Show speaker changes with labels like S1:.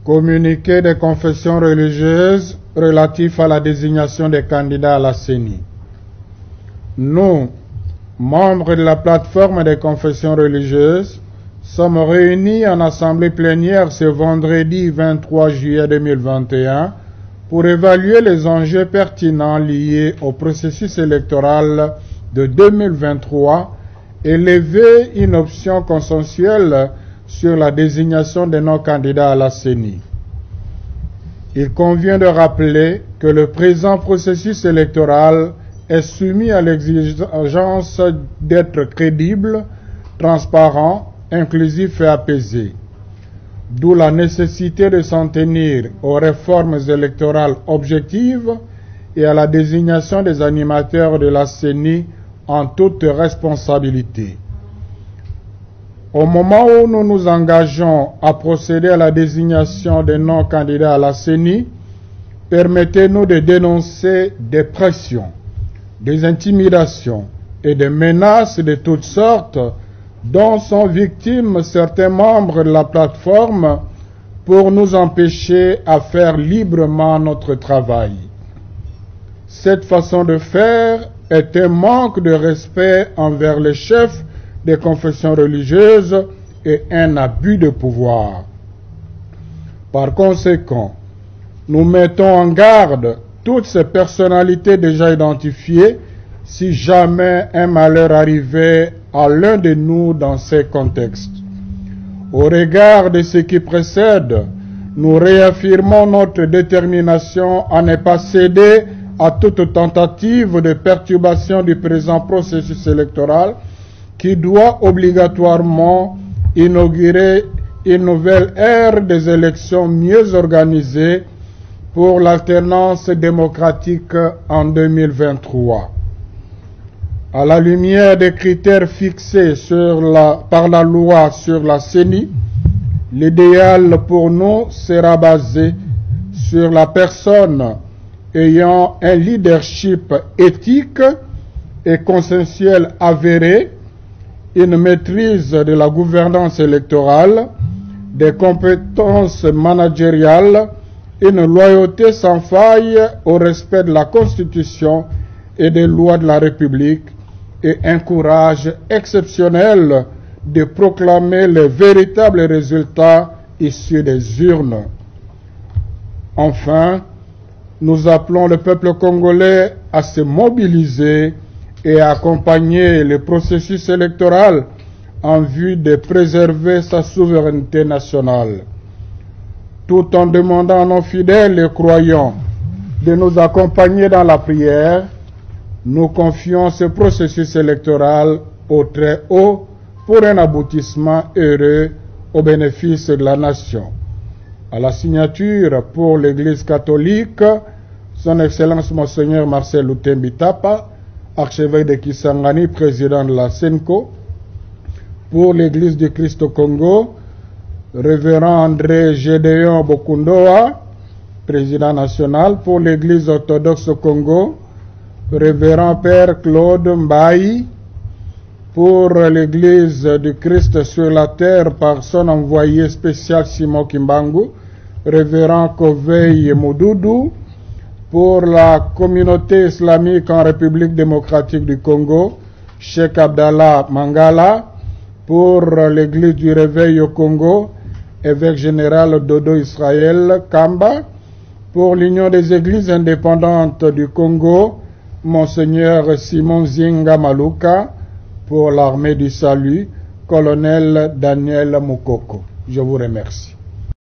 S1: Communiqué des confessions religieuses relatif à la désignation des candidats à la CENI. Nous, membres de la plateforme des confessions religieuses, sommes réunis en assemblée plénière ce vendredi 23 juillet 2021 pour évaluer les enjeux pertinents liés au processus électoral de 2023 et lever une option consensuelle sur la désignation de nos candidats à la CENI. Il convient de rappeler que le présent processus électoral est soumis à l'exigence d'être crédible, transparent, inclusif et apaisé. D'où la nécessité de s'en tenir aux réformes électorales objectives et à la désignation des animateurs de la CENI en toute responsabilité. Au moment où nous nous engageons à procéder à la désignation de nos candidats à la CENI, permettez-nous de dénoncer des pressions, des intimidations et des menaces de toutes sortes dont sont victimes certains membres de la plateforme pour nous empêcher à faire librement notre travail. Cette façon de faire est un manque de respect envers les chefs des confessions religieuses et un abus de pouvoir. Par conséquent, nous mettons en garde toutes ces personnalités déjà identifiées si jamais un malheur arrivait à l'un de nous dans ces contextes. Au regard de ce qui précède, nous réaffirmons notre détermination à ne pas céder à toute tentative de perturbation du présent processus électoral qui doit obligatoirement inaugurer une nouvelle ère des élections mieux organisées pour l'alternance démocratique en 2023. À la lumière des critères fixés par la loi sur la CENI, l'idéal pour nous sera basé sur la personne ayant un leadership éthique et consensuel avéré, une maîtrise de la gouvernance électorale, des compétences managériales, une loyauté sans faille au respect de la Constitution et des lois de la République, et un courage exceptionnel de proclamer les véritables résultats issus des urnes. Enfin, nous appelons le peuple congolais à se mobiliser et à accompagner le processus électoral en vue de préserver sa souveraineté nationale. Tout en demandant à nos fidèles et croyants de nous accompagner dans la prière, nous confions ce processus électoral au très haut pour un aboutissement heureux au bénéfice de la nation. À la signature pour l'Église catholique, Son Excellence Monseigneur Marcel Lutembi Tapa, archevêque de Kisangani, président de la SENCO. Pour l'Église du Christ au Congo, Révérend André Gédéon Bokundoa, président national. Pour l'Église orthodoxe au Congo, Révérend Père Claude Mbaï. Pour l'Église du Christ sur la terre par son envoyé spécial Simon Kimbangu, Révérend Koveï Moudoudou. Pour la communauté islamique en République démocratique du Congo, Cheikh Abdallah Mangala. Pour l'Église du Réveil au Congo, évêque général Dodo Israël Kamba. Pour l'Union des Églises indépendantes du Congo, Monseigneur Simon Zinga Maluka. Pour l'Armée du Salut, Colonel Daniel Moukoko. Je vous remercie.